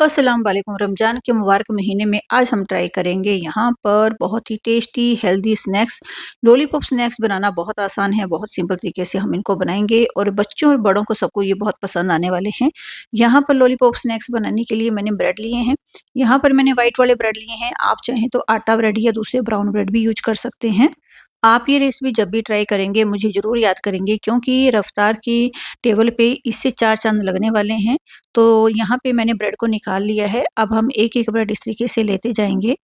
अस्सलाम वालेकुम। रमज़ान के मुबारक महीने में आज हम ट्राई करेंगे यहाँ पर बहुत ही tasty healthy snacks. Lollipop snacks बनाना बहुत आसान है, बहुत सिंपल तरीके से हम इनको बनाएंगे और बच्चों और बड़ों को सबको ये बहुत पसंद आने वाले हैं। यहाँ पर लॉलीपॉप स्नैक्स बनाने के लिए मैंने ब्रेड लिए हैं। यहाँ पर मैंने वाइट वाले ब्रेड लिए हैं। आप चाहें तो आटा ब्रेड या दूसरे ब्राउन ब्रेड भी यूज कर सकते हैं। आप ये रेसिपी जब भी ट्राई करेंगे मुझे ज़रूर याद करेंगे, क्योंकि रफ्तार की टेबल पे इससे 4 चाँद लगने वाले हैं। तो यहाँ पे मैंने ब्रेड को निकाल लिया है। अब हम एक-एक ब्रेड इस तरीके से लेते जाएँगे।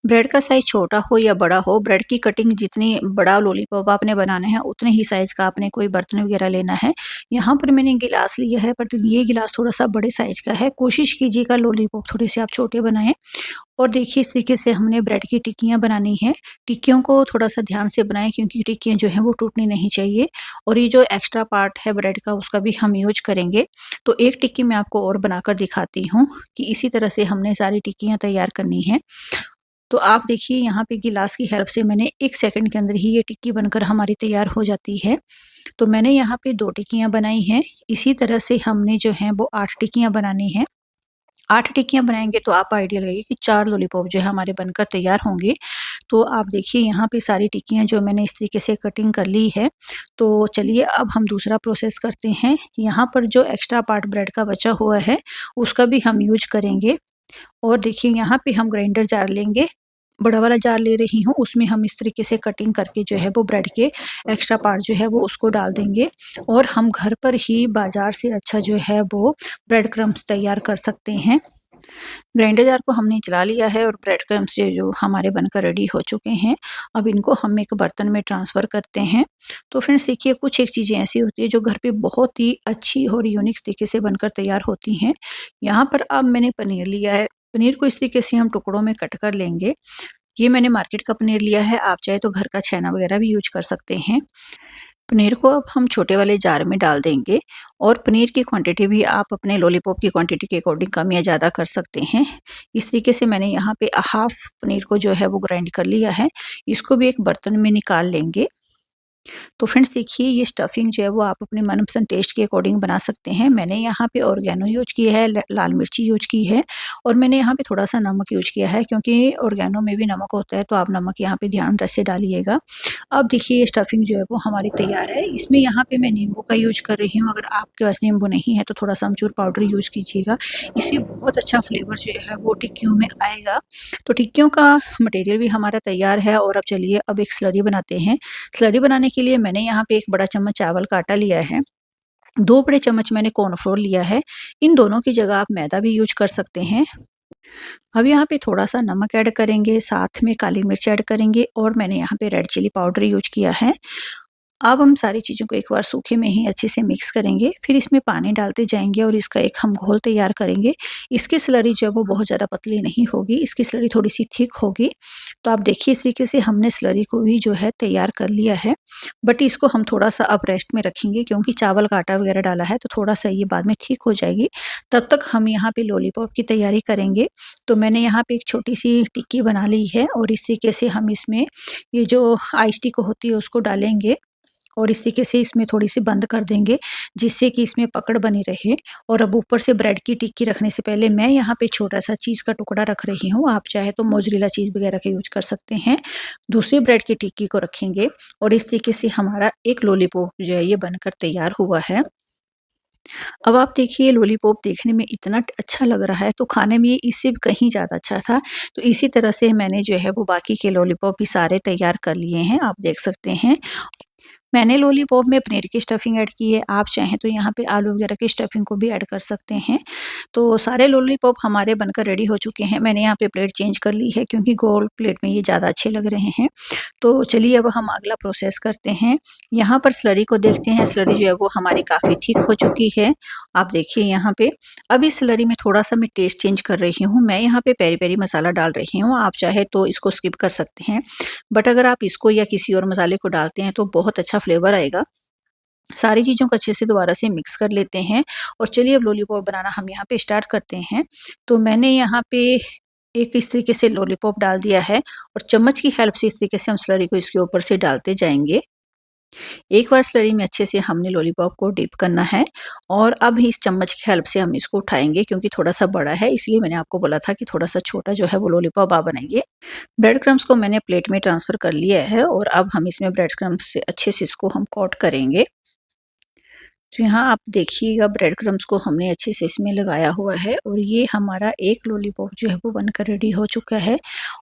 ब्रेड का साइज़ छोटा हो या बड़ा हो, ब्रेड की कटिंग जितनी बड़ा लॉलीपॉप आपने बनाना है, उतने ही साइज़ का आपने कोई बर्तन वग़ैरह लेना है। यहाँ पर मैंने गिलास लिया है, बट ये गिलास थोड़ा-सा बड़े साइज़ का है। कोशिश कीजिएगा लॉलीपॉप थोड़े-से आप छोटे बनाएँ। और देखिए, इस तरीके से हमने ब्रेड की टिक्कियाँ बनानी है। टिक्कियों को थोड़ा-सा ध्यान से बनाएँ, क्योंकि टिक्कियाँ जो हैं वो टूटनी नहीं चाहिए। और ये जो एक्स्ट्रा पार्ट है ब्रेड का, उसका भी हम यूज़ करेंगे। तो एक टिक्की मैं आपको और बनाकर दिखाती हूँ कि इसी तरह से हमने सारी टिक्कियाँ तैयार करनी है। तो आप देखिए, यहाँ पे गिलास की हेल्प से मैंने 1 सेकंड के अंदर ही ये टिक्की बनकर हमारी तैयार हो जाती है। तो मैंने यहाँ पे 2 टिक्कियाँ बनाई हैं। इसी तरह से हमने जो है वो 8 टिक्कियाँ बनानी हैं। 8 टिक्कियाँ बनाएँगे तो आप आइडिया लगाइए कि 4 लॉलीपॉप जो है हमारे बनकर तैयार होंगे। तो आप देखिए, यहाँ पे सारी टिक्कियाँ जो मैंने इस तरीके से कटिंग कर ली है। तो चलिए अब हम दूसरा प्रोसेस करते हैं। यहाँ पर जो एक्स्ट्रा पार्ट ब्रेड का बचा हुआ है, उसका भी हम यूज़ करेंगे। और देखिए, यहाँ पे हम ग्राइंडर जार लेंगे। बड़ा वाला जार ले रही हूँ, उसमें हम इस तरीके से कटिंग करके जो है वो ब्रेड के एक्स्ट्रा पार्ट जो है वो उसको डाल देंगे। और हम घर पर ही बाज़ार से अच्छा जो है वो ब्रेड क्रम्ब्स तैयार कर सकते हैं। ग्राइंडर जार को हमने चला लिया है और ब्रेड क्रम्ब्स जो हमारे बनकर रेडी हो चुके हैं। अब इनको हम एक बर्तन में ट्रांसफ़र करते हैं। तो फ्रेंड्स देखिए, कुछ एक चीज़ें ऐसी होती हैं जो घर पे बहुत ही अच्छी और यूनिक तरीके से बनकर तैयार होती हैं। यहाँ पर अब मैंने पनीर लिया है। पनीर को इस तरीके से हम टुकड़ों में कट कर लेंगे। ये मैंने मार्केट का पनीर लिया है, आप चाहे तो घर का छेना वगैरह भी यूज़ कर सकते हैं। पनीर को अब हम छोटे वाले जार में डाल देंगे। और पनीर की क्वांटिटी भी आप अपने लॉलीपॉप की क्वांटिटी के अकॉर्डिंग कम या ज़्यादा कर सकते हैं। इस तरीके से मैंने यहाँ पे हाफ़ पनीर को जो है वो ग्राइंड कर लिया है। इसको भी एक बर्तन में निकाल लेंगे। तो फ्रेंड्स देखिए, ये स्टफिंग जो है वो आप अपने मनपसंद टेस्ट के अकॉर्डिंग बना सकते हैं। मैंने यहाँ पे ऑर्गेनो यूज़ की है, लाल मिर्ची यूज़ की है और मैंने यहाँ पे थोड़ा-सा नमक यूज़ किया है, क्योंकि ऑर्गेनो में भी नमक होता है, तो आप नमक यहाँ पे ध्यान से डालिएगा। अब देखिए, ये स्टफिंग जो है वो हमारी तैयार है। इसमें यहाँ पे मैं नींबू का यूज़ कर रही हूँ। अगर आपके पास नींबू नहीं है तो थोड़ा-सा अमचूर पाउडर यूज़ कीजिएगा। इससे बहुत अच्छा फ्लेवर जो है वो टिक्कियों में आएगा। तो टिक्कियों का मटेरियल भी हमारा तैयार है और अब चलिए अब एक स्लरी बनाते हैं। स्लरी बनाने के लिए मैंने यहाँ पे 1 बड़ा चम्मच चावल का आटा लिया है। 2 बड़े चम्मच मैंने कॉर्नफ्लोर लिया है। इन दोनों की जगह आप मैदा भी यूज़ कर सकते हैं। अब यहाँ पे थोड़ा-सा नमक ऐड करेंगे, साथ में काली मिर्च ऐड करेंगे और मैंने यहाँ पे रेड चिली पाउडर यूज़ किया है। अब हम सारी चीज़ों को एक बार सूखे में ही अच्छे से मिक्स करेंगे, फिर इसमें पानी डालते जाएँगे और इसका एक हम घोल तैयार करेंगे। इसकी स्लरी जो है वो बहुत ज़्यादा पतली नहीं होगी, इसकी स्लरी थोड़ी-सी थिक होगी। तो आप देखिए, इस तरीके से हमने स्लरी को भी जो है तैयार कर लिया है। बट इसको हम थोड़ा-सा अब रेस्ट में रखेंगे, क्योंकि चावल का आटा वगैरह डाला है तो थोड़ा-सा ये बाद में ठीक हो जाएगी। तब तक हम यहाँ पे लॉलीपॉप की तैयारी करेंगे। तो मैंने यहाँ पे एक छोटी-सी टिक्की बना ली है और इस तरीके से हम इसमें ये जो आइस टिक होती है उसको डालेंगे और इस तरीके से इसमें थोड़ी-सी बंद कर देंगे, जिससे कि इसमें पकड़ बनी रहे। और अब ऊपर से ब्रेड की टिक्की रखने से पहले मैं यहाँ पे छोटा-सा चीज़ का टुकड़ा रख रही हूँ। आप चाहे तो मोज़रेला चीज़ वगैरह का यूज़ कर सकते हैं। दूसरी ब्रेड की टिक्की को रखेंगे और इस तरीके से हमारा एक लॉलीपॉप जो है ये बनकर तैयार हुआ है। अब आप देखिए, लॉलीपॉप देखने में इतना अच्छा लग रहा है, तो खाने में ये इससे भी कहीं ज़्यादा अच्छा था। तो इसी तरह से मैंने जो है वो बाकी के लॉलीपॉप भी सारे तैयार कर लिए हैं, आप देख सकते हैं। मैंने लॉलीपॉप में पनीर की स्टफिंग ऐड की है, आप चाहें तो यहाँ पे आलू वगैरह की स्टफिंग को भी ऐड कर सकते हैं। तो सारे लॉलीपॉप हमारे बनकर रेडी हो चुके हैं। मैंने यहाँ पे प्लेट चेंज कर ली है, क्योंकि गोल प्लेट में ये ज़्यादा अच्छे लग रहे हैं। तो चलिए अब हम अगला प्रोसेस करते हैं। यहाँ पर स्लरी को देखते हैं, स्लरी जो है वो हमारी काफ़ी थिक हो चुकी है। आप देखिए यहाँ पे, अब इस स्लरी में थोड़ा-सा मैं टेस्ट चेंज कर रही हूँ। मैं यहाँ पे पेरी-पेरी मसाला डाल रही हूँ, आप चाहे तो इसको स्किप कर सकते हैं। बट अगर आप इसको या किसी और मसाले को डालते हैं तो बहुत अच्छा फ्लेवर आएगा। सारी चीज़ों को अच्छे से दोबारा से मिक्स कर लेते हैं और चलिए अब लॉलीपॉप बनाना हम यहाँ पे स्टार्ट करते हैं। तो मैंने यहाँ पे एक इस तरीके से लॉलीपॉप डाल दिया है और चम्मच की हेल्प से इस तरीके से हम स्लरी को इसके ऊपर से डालते जाएँगे। एक बार स्लरी में अच्छे से हमने लॉलीपॉप को डिप करना है और अब इस चम्मच की हेल्प से हम इसको उठाएँगे क्योंकि थोड़ा-सा बड़ा है, इसलिए मैंने आपको बोला था कि थोड़ा-सा छोटा जो है वो लॉलीपॉप आप बनाइए। ब्रेड क्रम्ब्स को मैंने प्लेट में ट्रांसफ़र कर लिया है और अब हम इसमें ब्रेड क्रम्ब्स से अच्छे से इसको हम कोट करेंगे। तो यहाँ आप देखिएगा ब्रेड क्रम्ब्स को हमने अच्छे से इसमें लगाया हुआ है और ये हमारा एक लॉलीपॉप जो है वो बनकर रेडी हो चुका है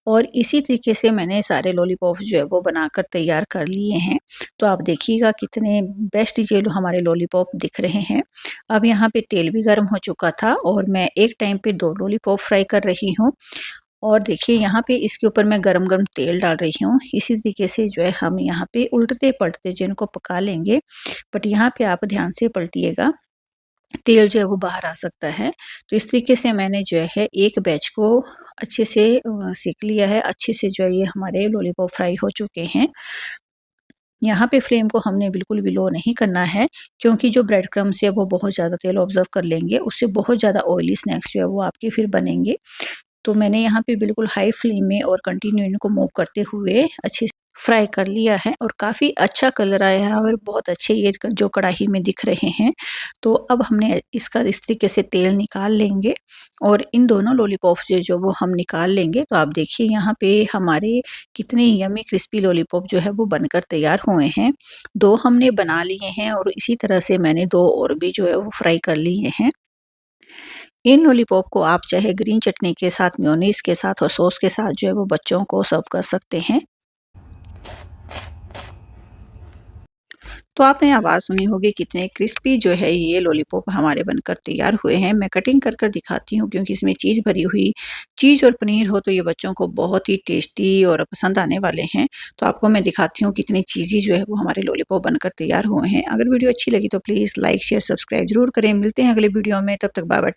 और इसी तरीके से मैंने सारे लॉलीपॉप जो है वो बनाकर तैयार कर लिए हैं। तो आप देखिएगा कितने बेस्ट ये हमारे लॉलीपॉप दिख रहे हैं। अब यहाँ पे तेल भी गर्म हो चुका था और मैं एक टाइम पे 2 लॉलीपॉप फ्राई कर रही हूँ। और देखिए यहाँ पे इसके ऊपर मैं गरम-गरम तेल डाल रही हूँ। इसी तरीके से जो है हम यहाँ पे उल्टते-पलटते जो इनको पका लेंगे। बट यहाँ पे आप ध्यान से पलटिएगा, तेल जो है वो बाहर आ सकता है। तो इस तरीके से मैंने जो है एक बैच को अच्छे से सेक लिया है। अच्छे से जो है ये हमारे लॉलीपॉप फ्राई हो चुके हैं। यहाँ पे फ्लेम को हमने बिल्कुल भी लो नहीं करना है क्योंकि जो ब्रेड क्रम्ब्स है वो बहुत ज़्यादा तेल ऑब्ज़र्व कर लेंगे। उससे बहुत ज़्यादा ऑयली स्नैक्स जो है वो आपके फिर बनेंगे। तो मैंने यहाँ पे बिल्कुल हाई फ्लेम में और कंटिन्यू इनको मूव करते हुए अच्छे से फ्राई कर लिया है और काफ़ी अच्छा कलर आया है और बहुत अच्छे ये जो कढ़ाई में दिख रहे हैं। तो अब हमने इसका इस तरीके से तेल निकाल लेंगे और इन दोनों लॉलीपॉप से जो वो हम निकाल लेंगे। तो आप देखिए यहाँ पे हमारे कितने यम्मी क्रिस्पी लॉलीपॉप जो है वो बनकर तैयार हुए हैं। 2 हमने बना लिए हैं और इसी तरह से मैंने 2 और भी जो है वो फ्राई कर लिए हैं। इन लॉलीपॉप को आप चाहे ग्रीन चटनी के साथ, मेयोनीज़ के साथ और सॉस के साथ जो है वो बच्चों को सर्व कर सकते हैं। तो आपने आवाज़ सुनी होगी कितने क्रिस्पी जो है ये लॉलीपॉप हमारे बनकर तैयार हुए हैं। मैं कटिंग कर कर दिखाती हूँ क्योंकि इसमें चीज़ भरी हुई चीज़ और पनीर हो तो ये बच्चों को बहुत ही टेस्टी और पसंद आने वाले हैं। तो आपको मैं दिखाती हूँ कितनी चीज़ी जो है वो हमारे लॉलीपॉप बनकर तैयार हुए हैं। अगर वीडियो अच्छी लगी तो प्लीज़ लाइक, शेयर, सब्सक्राइब ज़रूर करें। मिलते हैं अगले वीडियो में, तब तक बाय बाय।